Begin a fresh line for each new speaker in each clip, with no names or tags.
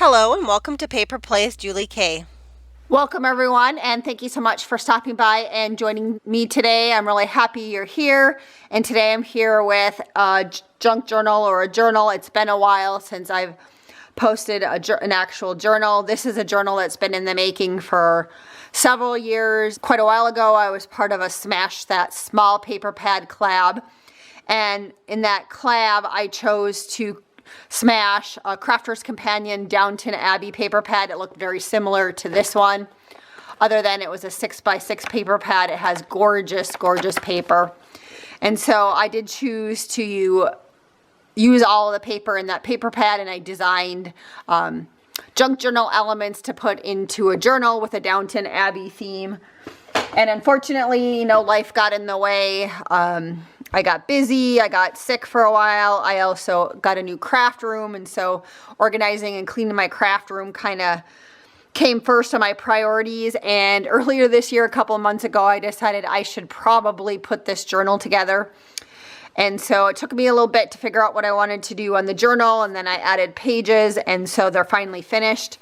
Hello and welcome to Paper Plays Julie K.
Welcome everyone, and thank you so much for stopping by and joining me today. I'm really happy you're here, and today I'm here with a junk journal or a journal. It's been a while since I've posted an actual journal. This is a journal that's been in the making for several years. Quite a while ago, I was part of a Smash That Small paper pad collab, and in that collab, I chose to smash a Crafter's Companion Downton Abbey paper pad. It looked very similar to this one, other than it was a 6x6 paper pad. It has gorgeous, gorgeous paper. And so I did choose to use all of the paper in that paper pad, and I designed junk journal elements to put into a journal with a Downton Abbey theme. And unfortunately, life got in the way. I got busy, I got sick for a while. I also got a new craft room, and so organizing and cleaning my craft room kind of came first on my priorities. And earlier this year, a couple of months ago, I decided I should probably put this journal together. And so it took me a little bit to figure out what I wanted to do on the journal, and then I added pages, and so they're finally finished.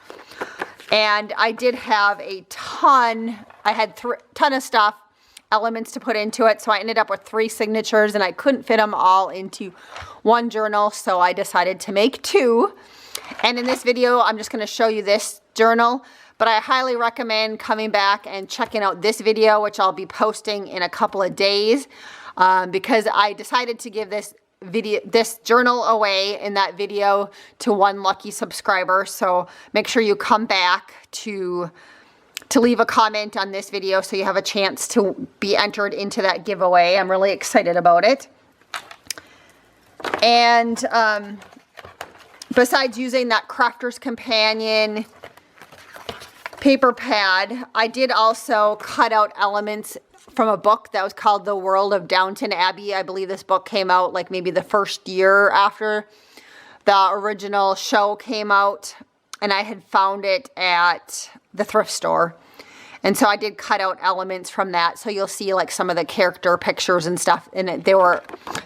And I did have a ton, I had a ton of stuff, elements to put into it, so I ended up with 3 signatures, and I couldn't fit them all into one journal, so I decided to make 2. And in this video, I'm just going to show you this journal, but I highly recommend coming back and checking out this video, which I'll be posting in a couple of days, because I decided to give this journal away in that video to one lucky subscriber. So make sure you come back to leave a comment on this video so you have a chance to be entered into that giveaway. I'm really excited about it. And besides using that Crafter's Companion paper pad, I did also cut out elements from a book that was called The World of Downton Abbey. I believe this book came out like maybe the first year after the original show came out, and I had found it at the thrift store. And so I did cut out elements from that, so you'll see like some of the character pictures and stuff in it.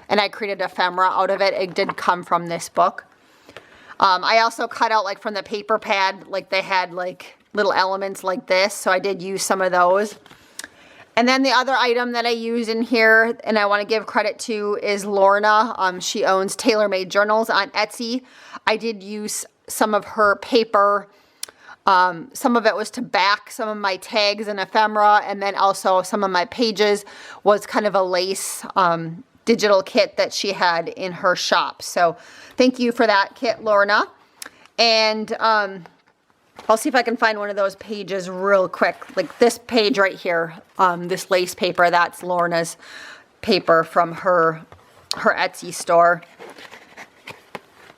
And I created ephemera out of it. It did come from this book. I also cut out like from the paper pad, like they had like little elements like this, so I did use some of those. And then the other item that I use in here, and I want to give credit to, is Lorna. She owns Tailor Made Journals on Etsy. I did use some of her paper. Some of it was to back some of my tags and ephemera, and then also some of my pages was kind of a lace digital kit that she had in her shop. So thank you for that kit, Lorna. And I'll see if I can find one of those pages real quick. Like this page right here, this lace paper, that's Lorna's paper from her Etsy store.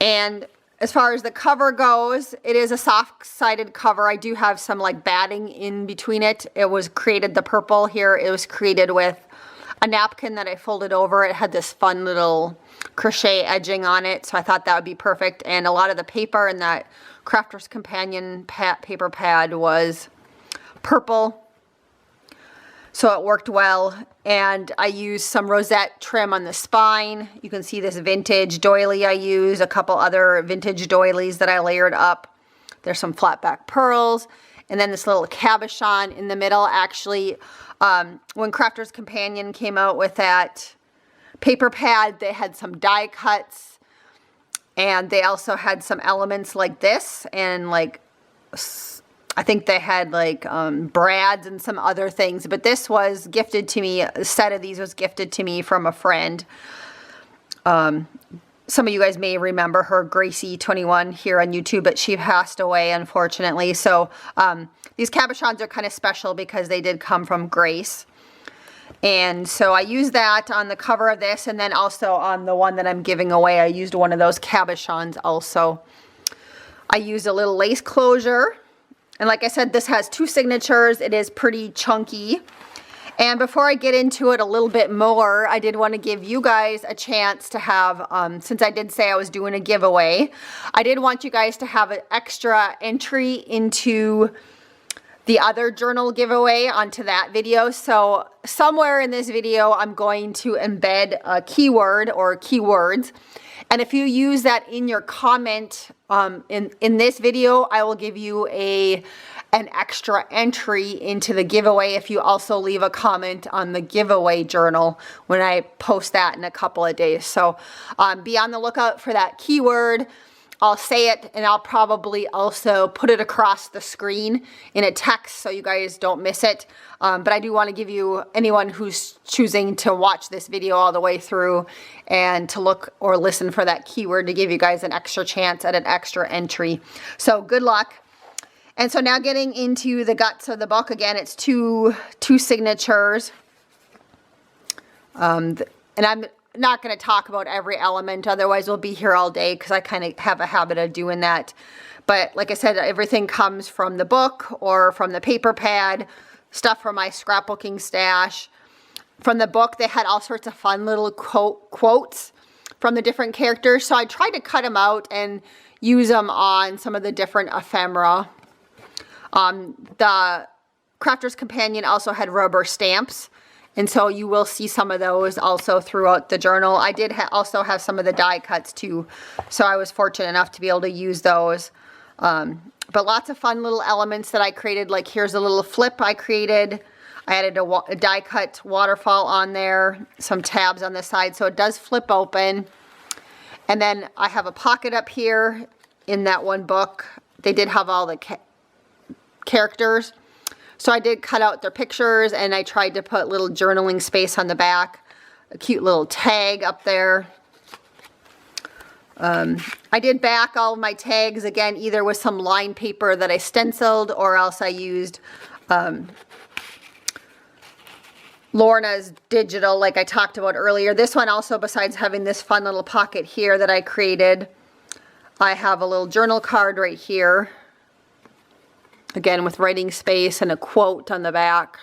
And as far as the cover goes, it is a soft-sided cover. I do have some like batting in between it. It was created, the purple here, it was created with a napkin that I folded over. It had this fun little crochet edging on it, so I thought that would be perfect. And a lot of the paper in that Crafter's Companion paper pad was purple, so it worked well. And I used some rosette trim on the spine. You can see this vintage doily I used, a couple other vintage doilies that I layered up. There's some flat back pearls, and then this little cabochon in the middle. Actually, when Crafter's Companion came out with that paper pad, they had some die cuts, and they also had some elements like this, and like I think they had like brads and some other things, but this was gifted to me. A set of these was gifted to me from a friend. Some of you guys may remember her, Gracie21 here on YouTube, but she passed away unfortunately. So these cabochons are kind of special because they did come from Grace. And so I used that on the cover of this, and then also on the one that I'm giving away, I used one of those cabochons also. I used a little lace closure. And like I said, this has 2 signatures. It is pretty chunky. And before I get into it a little bit more, I did want to give you guys a chance to have, since I did say I was doing a giveaway, I did want you guys to have an extra entry into the other journal giveaway onto that video. So somewhere in this video, I'm going to embed a keyword or keywords, And if you use that in your comment in this video, I will give you an extra entry into the giveaway if you also leave a comment on the giveaway journal when I post that in a couple of days. So be on the lookout for that keyword. I'll say it, and I'll probably also put it across the screen in a text so you guys don't miss it. But I do want to give you, anyone who's choosing to watch this video all the way through and to look or listen for that keyword, to give you guys an extra chance at an extra entry. So good luck. And so now getting into the guts of the book. Again, it's two signatures. And I'm not going to talk about every element, otherwise we'll be here all day, because I kind of have a habit of doing that. But like I said, everything comes from the book or from the paper pad, stuff from my scrapbooking stash. From the book, they had all sorts of fun little quotes from the different characters, so I tried to cut them out and use them on some of the different ephemera. The Crafter's Companion also had rubber stamps, and so you will see some of those also throughout the journal. I did also have some of the die cuts too, so I was fortunate enough to be able to use those. But lots of fun little elements that I created, like here's a little flip I created. I added a die cut waterfall on there, some tabs on the side so it does flip open. And then I have a pocket up here in that one book. They did have all the characters. So I did cut out their pictures, and I tried to put little journaling space on the back, a cute little tag up there. I did back all of my tags, again, either with some lined paper that I stenciled, or else I used Lorna's digital, like I talked about earlier. This one also, besides having this fun little pocket here that I created, I have a little journal card right here. Again, with writing space and a quote on the back.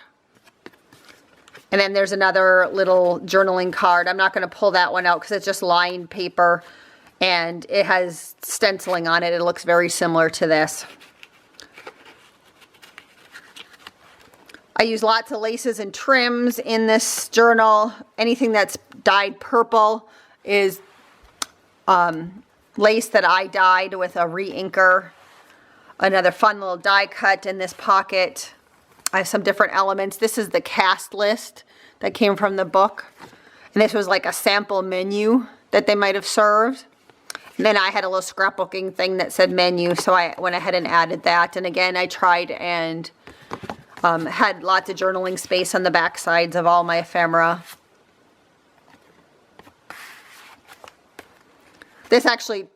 And then there's another little journaling card. I'm not going to pull that one out because it's just lined paper and it has stenciling on it. It looks very similar to this. I use lots of laces and trims in this journal. Anything that's dyed purple is lace that I dyed with a re-inker. Another fun little die cut in this pocket. I have some different elements. This is the cast list that came from the book. And this was like a sample menu that they might have served. And then I had a little scrapbooking thing that said menu, so I went ahead and added that. And again, I tried and had lots of journaling space on the back sides of all my ephemera. This actually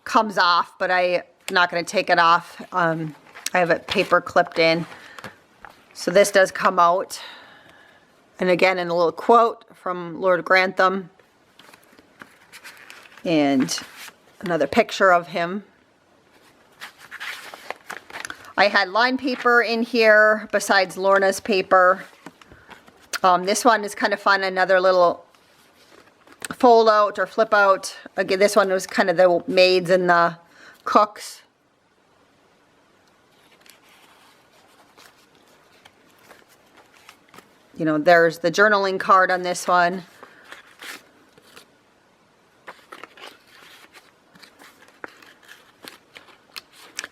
comes off, but I'm not going to take it off. I have it paper clipped in. So this does come out. And again, in a little quote from Lord Grantham. And another picture of him. I had line paper in here besides Lorna's paper. This one is kind of fun. Another little fold out or flip out. Again, this one was kind of the maids and the cooks. You know, there's the journaling card on this one.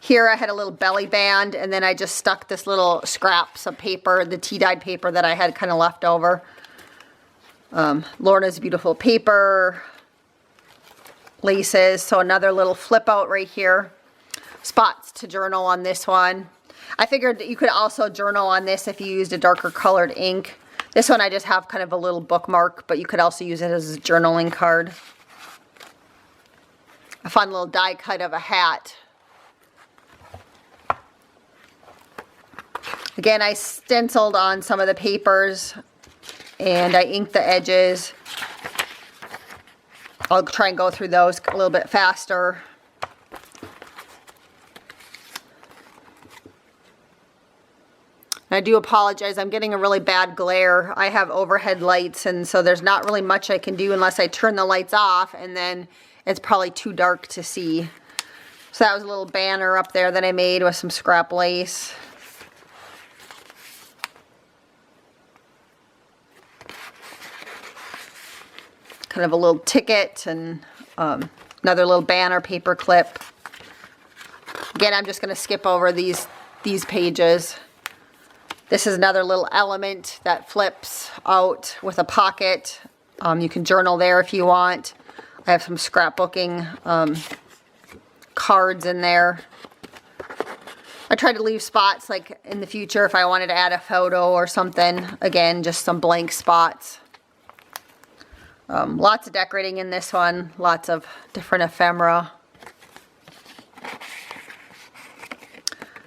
Here I had a little belly band, and then I just stuck this little scraps of paper, the tea-dyed paper that I had kind of left over. Lorna's beautiful paper, laces, so another little flip out right here. Spots to journal on this one. I figured that you could also journal on this if you used a darker colored ink. This one I just have kind of a little bookmark, but you could also use it as a journaling card. A fun little die cut of a hat. Again, I stenciled on some of the papers and I inked the edges. I'll try and go through those a little bit faster. I do apologize, I'm getting a really bad glare. I have overhead lights, and so there's not really much I can do unless I turn the lights off, and then it's probably too dark to see. So that was a little banner up there that I made with some scrap lace. Kind of a little ticket and Another little banner paper clip. Again, I'm just going to skip over these pages. This is another little element that flips out with a pocket. You can journal there if you want. I have some scrapbooking cards in there. I try to leave spots like in the future if I wanted to add a photo or something. Again, just some blank spots. Lots of decorating in this one. Lots of different ephemera.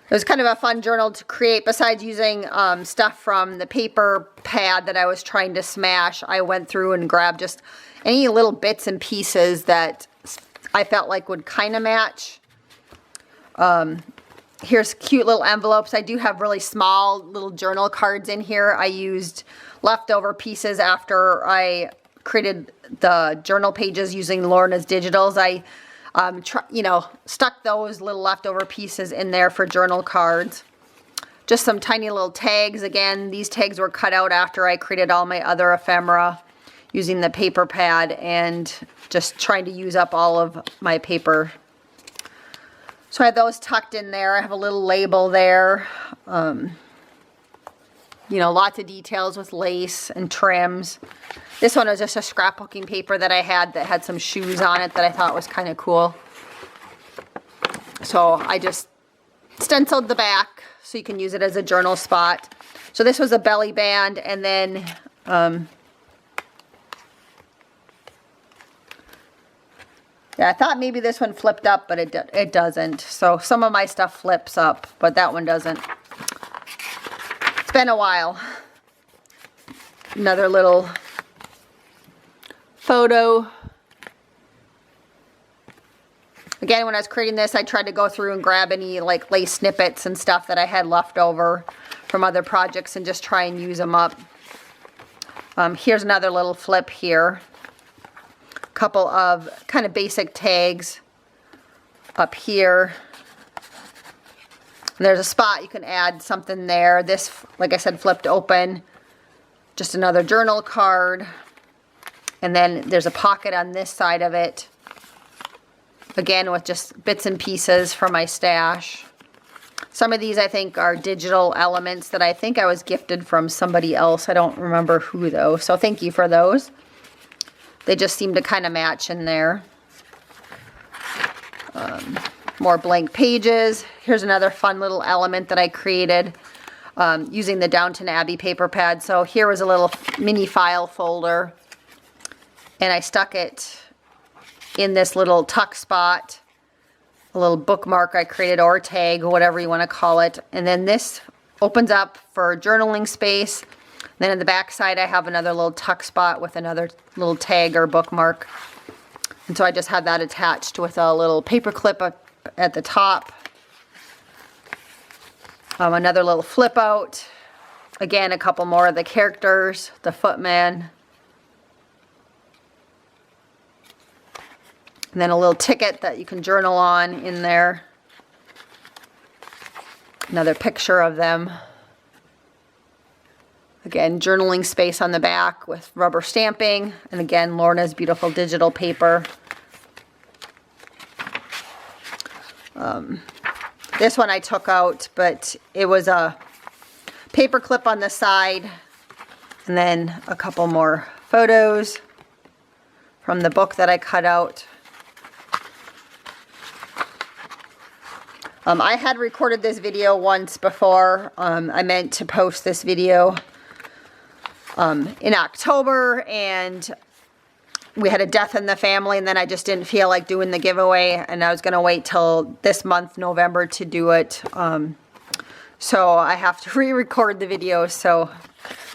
It was kind of a fun journal to create. Besides using stuff from the paper pad that I was trying to smash, I went through and grabbed just any little bits and pieces that I felt like would kind of match. Here's cute little envelopes. I do have really small little journal cards in here. I used leftover pieces after I created the journal pages using Lorna's Digitals. I stuck those little leftover pieces in there for journal cards. Just some tiny little tags. Again, these tags were cut out after I created all my other ephemera using the paper pad and just trying to use up all of my paper. So I have those tucked in there. I have a little label there. Lots of details with lace and trims. This one was just a scrapbooking paper that I had that had some shoes on it that I thought was kind of cool. So I just stenciled the back so you can use it as a journal spot. So this was a belly band, and then yeah, I thought maybe this one flipped up, but it doesn't. So some of my stuff flips up, but that one doesn't. It's been a while. Another little photo. Again, when I was creating this, I tried to go through and grab any like lace snippets and stuff that I had left over from other projects and just try and use them up. Here's another little flip here. Couple of kind of basic tags up here. And there's a spot you can add something there. This, like I said, flipped open. Just another journal card. And then there's a pocket on this side of it. Again, with just bits and pieces from my stash. Some of these I think are digital elements that I think I was gifted from somebody else. I don't remember who though. So thank you for those. They just seem to kind of match in there. More blank pages. Here's another fun little element that I created using the Downton Abbey paper pad. So here was a little mini file folder. And I stuck it in this little tuck spot. A little bookmark I created, or tag, or whatever you want to call it. And then this opens up for journaling space. Then in the back side I have another little tuck spot with another little tag or bookmark. And so I just had that attached with a little paper clip up at the top. Another little flip out. Again, a couple more of the characters, the footman. And then a little ticket that you can journal on in there. Another picture of them. Again, journaling space on the back with rubber stamping. And again, Lorna's beautiful digital paper. This one I took out, but it was a paper clip on the side. And then a couple more photos from the book that I cut out. I had recorded this video once before. I meant to post this video in October, and we had a death in the family, and then I just didn't feel like doing the giveaway, and I was going to wait till this month, November, to do it. So I have to re-record the video. So,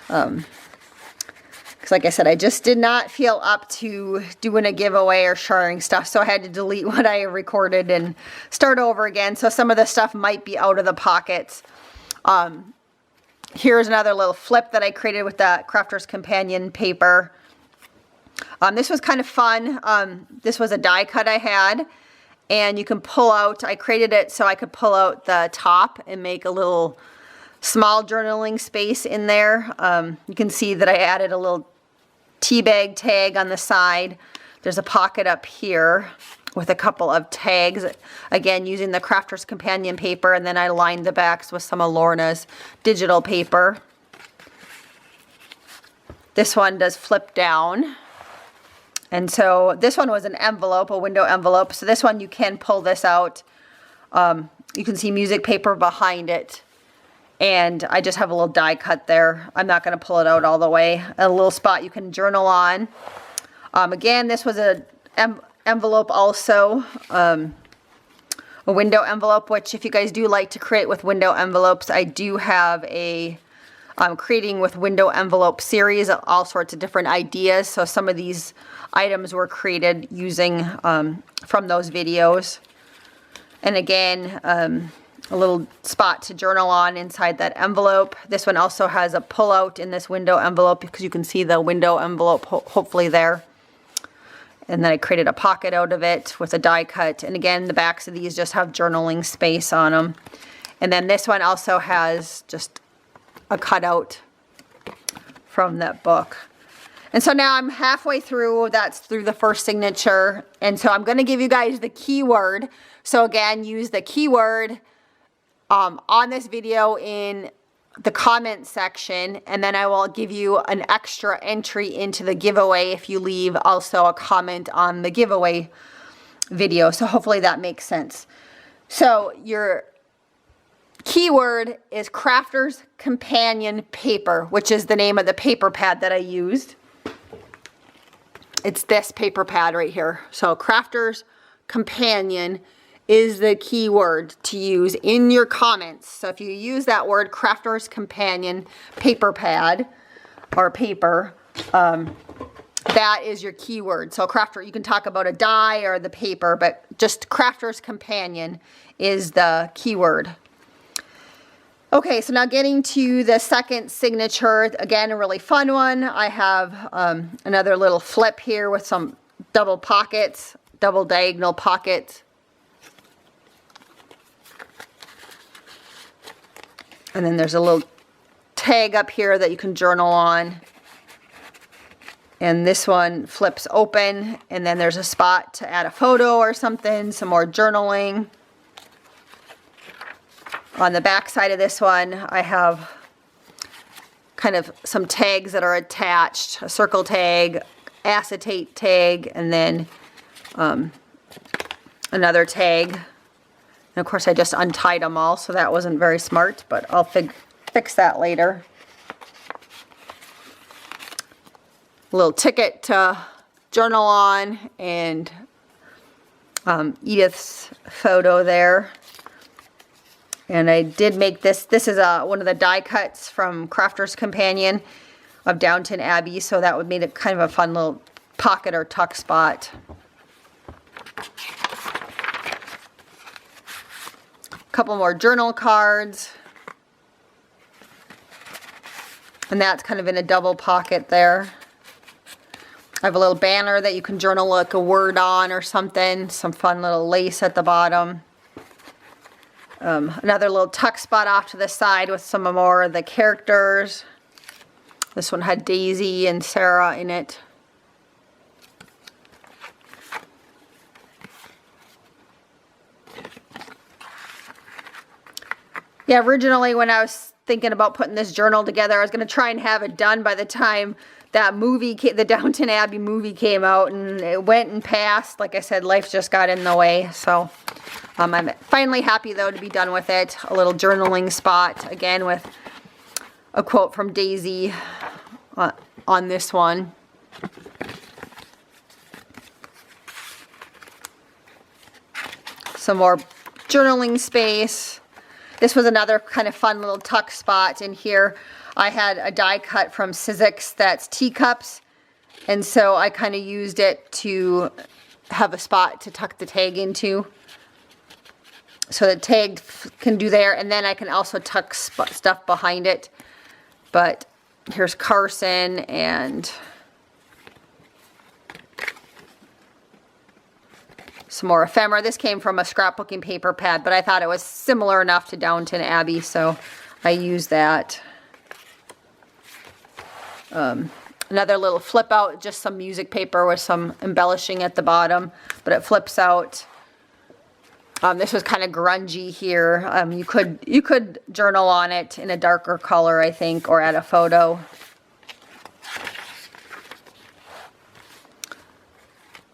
because like I said, I just did not feel up to doing a giveaway or sharing stuff, so I had to delete what I recorded and start over again. So some of the stuff might be out of the pockets. Here's another little flip that I created with the Crafter's Companion paper. This was kind of fun. This was a die cut I had, and you can pull out, I created it so I could pull out the top and make a little small journaling space in there. You can see that I added a little tea bag tag on the side. There's a pocket up here with a couple of tags, again using the Crafter's Companion paper, and then I lined the backs with some of Lorna's digital paper. This one does flip down, and so this one was an envelope, a window envelope, so this one you can pull this out. You can see music paper behind it, and I just have a little die cut there. I'm not going to pull it out all the way. A little spot you can journal on. Again, this was a envelope also, a window envelope, which if you guys do like to create with window envelopes, I do have a creating with window envelope series, all sorts of different ideas. So some of these items were created using from those videos. And again, a little spot to journal on inside that envelope. This one also has a pull out in this window envelope because you can see the window envelope hopefully there. And then I created a pocket out of it with a die cut. And again, the backs of these just have journaling space on them. And then this one also has just a cutout from that book. And so now I'm halfway through. That's through the first signature. And so I'm going to give you guys the keyword. So again, use the keyword on this video in the comment section, and then I will give you an extra entry into the giveaway if you leave also a comment on the giveaway video. So hopefully that makes sense. So your keyword is Crafter's Companion paper, which is the name of the paper pad that I used. It's this paper pad right here. So Crafter's Companion is the keyword to use in your comments. So if you use that word, Crafter's Companion paper pad or paper, that is your keyword. So Crafter, you can talk about a die or the paper, but just Crafter's Companion is the keyword. Okay, so now getting to the second signature, again, a really fun one. I have another little flip here with some double pockets, double diagonal pockets. And then there's a little tag up here that you can journal on. And this one flips open, and then there's a spot to add a photo or something, some more journaling. On the back side of this one, I have kind of some tags that are attached, a circle tag, acetate tag, and then another tag. And of course I just untied them all, so that wasn't very smart, but I'll fix that later. A little ticket to journal on, and Edith's photo there. And I did make this. This is one of the die cuts from Crafter's Companion of Downton Abbey, so that would make it kind of a fun little pocket or tuck spot. Couple more journal cards, and that's kind of in a double pocket there. I have a little banner that you can journal like a word on or something, some fun little lace at the bottom. Another little tuck spot off to the side with some more of the characters. This one had Daisy and Sarah in it. Yeah, originally when I was thinking about putting this journal together, I was going to try and have it done by the time that movie, the Downton Abbey movie came out, and it went and passed. Like I said, life just got in the way. So I'm finally happy, though, to be done with it. A little journaling spot, again, with a quote from Daisy on this one. Some more journaling space. This was another kind of fun little tuck spot in here. I had a die cut from Sizzix that's teacups, and so I kind of used it to have a spot to tuck the tag into. So the tag can do there, and then I can also tuck stuff behind it. But here's Carson and some more ephemera. This came from a scrapbooking paper pad, but I thought it was similar enough to Downton Abbey, so I used that. Another little flip out, just some music paper with some embellishing at the bottom, but it flips out. This was kind of grungy here. You could journal on it in a darker color, I think, or add a photo.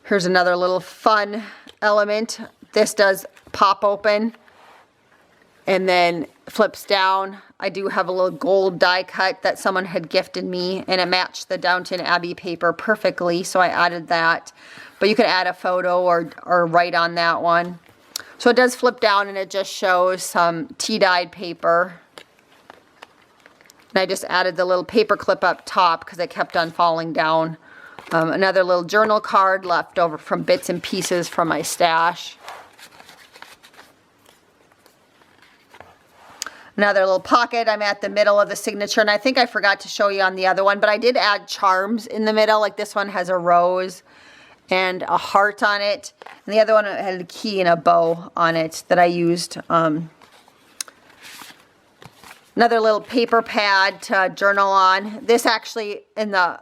Here's another little fun element. This does pop open and then flips down. I do have a little gold die cut that someone had gifted me, and it matched the Downton Abbey paper perfectly, so I added that. But you could add a photo or write on that one. So it does flip down, and it just shows some tea-dyed paper. And I just added the little paper clip up top because it kept on falling down. Another little journal card left over from bits and pieces from my stash. Another little pocket. I'm at the middle of the signature, and I think I forgot to show you on the other one, but I did add charms in the middle. Like this one has a rose and a heart on it, and the other one had a key and a bow on it that I used. Another little paper pad to journal on. This actually, in the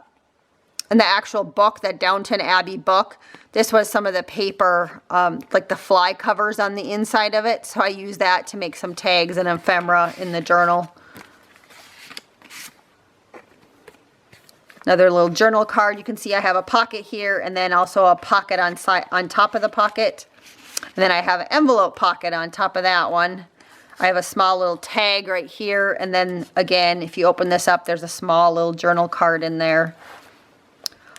actual book, that Downton Abbey book, this was some of the paper, like the fly covers on the inside of it. So I used that to make some tags and ephemera in the journal. Another little journal card. You can see I have a pocket here, and then also a pocket on top of the pocket. And then I have an envelope pocket on top of that one. I have a small little tag right here, and then again, if you open this up, there's a small little journal card in there.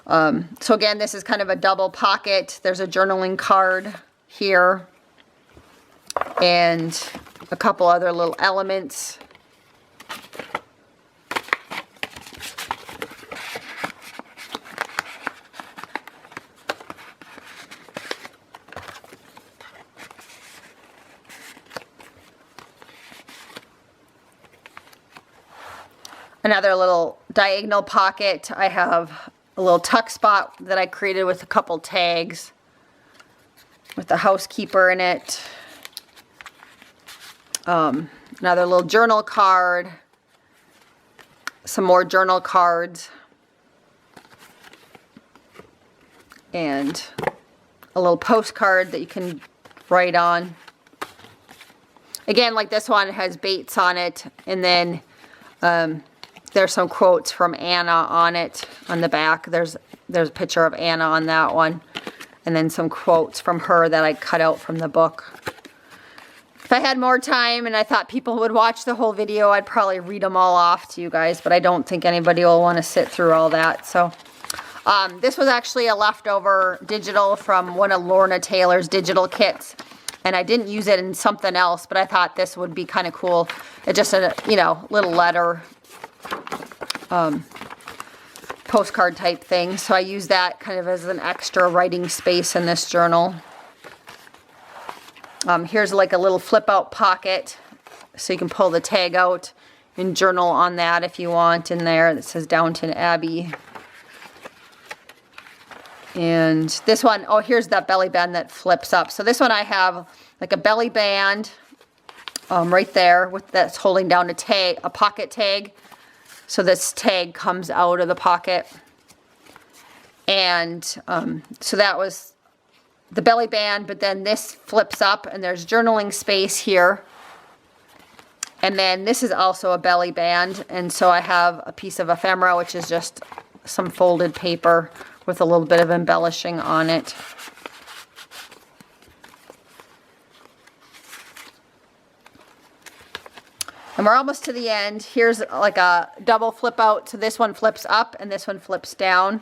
So again, this is kind of a double pocket. There's a journaling card here and a couple other little elements. Another little diagonal pocket. I have a little tuck spot that I created with a couple tags with the housekeeper in it. Another little journal card. Some more journal cards. And a little postcard that you can write on. Again, like this one has Bates on it, and then there's some quotes from Anna on it on the back. There's a picture of Anna on that one. And then some quotes from her that I cut out from the book. If I had more time and I thought people would watch the whole video, I'd probably read them all off to you guys. But I don't think anybody will want to sit through all that. So this was actually a leftover digital from one of Lorna Taylor's digital kits. And I didn't use it in something else, but I thought this would be kind of cool. It's just a, little letter postcard type thing. So I use that kind of as an extra writing space in this journal. Here's like a little flip out pocket, so you can pull the tag out and journal on that if you want in there. That says Downton Abbey. And this one, oh, here's that belly band that flips up. So this one I have like a belly band right there that's holding down a pocket tag. So this tag comes out of the pocket. And so that was the belly band, but then this flips up and there's journaling space here. And then this is also a belly band. And so I have a piece of ephemera, which is just some folded paper with a little bit of embellishing on it. And we're almost to the end. Here's like a double flip out. So this one flips up and this one flips down.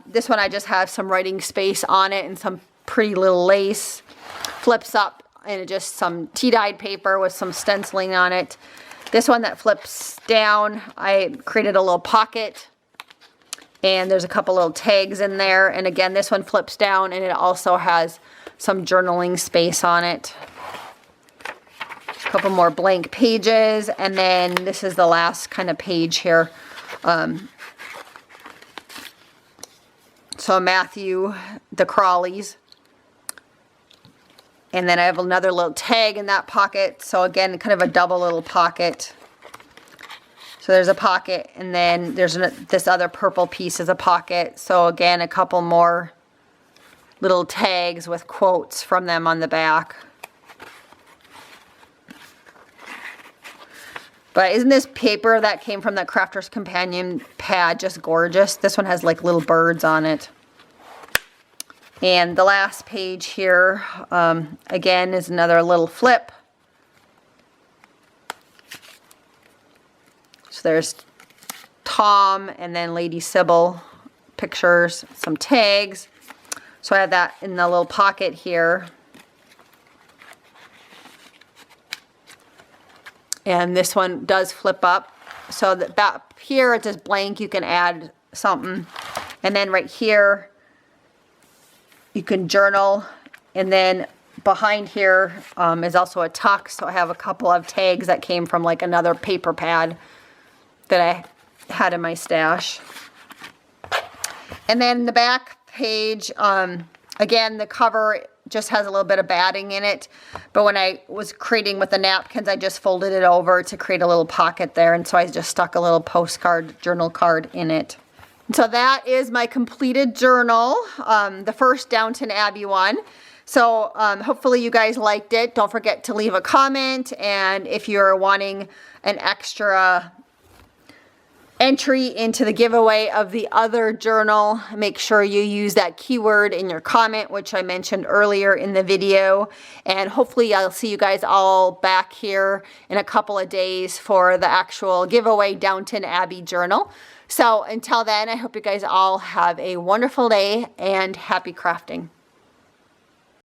This one I just have some writing space on it and some pretty little lace. Flips up and just some tea-dyed paper with some stenciling on it. This one that flips down, I created a little pocket. And there's a couple little tags in there. And again, this one flips down and it also has some journaling space on it. A couple more blank pages. And then this is the last kind of page here. So Matthew, the Crawleys. And then I have another little tag in that pocket. So again, kind of a double little pocket. So there's a pocket, and then there's this other purple piece is a pocket. So again, a couple more little tags with quotes from them on the back. But isn't this paper that came from that Crafter's Companion pad just gorgeous? This one has like little birds on it. And the last page here, again, is another little flip. So there's Tom and then Lady Sybil pictures, some tags. So I have that in the little pocket here. And this one does flip up. So that back here it's just blank, you can add something. And then right here, you can journal. And then behind here is also a tuck. So I have a couple of tags that came from like another paper pad that I had in my stash. And then the back page, again, the cover just has a little bit of batting in it. But when I was creating with the napkins, I just folded it over to create a little pocket there. And so I just stuck a little postcard, journal card in it. And so that is my completed journal, the first Downton Abbey one. So hopefully you guys liked it. Don't forget to leave a comment. And if you're wanting an extra entry into the giveaway of the other journal, make sure you use that keyword in your comment, which I mentioned earlier in the video. And hopefully I'll see you guys all back here in a couple of days for the actual giveaway Downton Abbey journal. So until then, I hope you guys all have a wonderful day and happy crafting.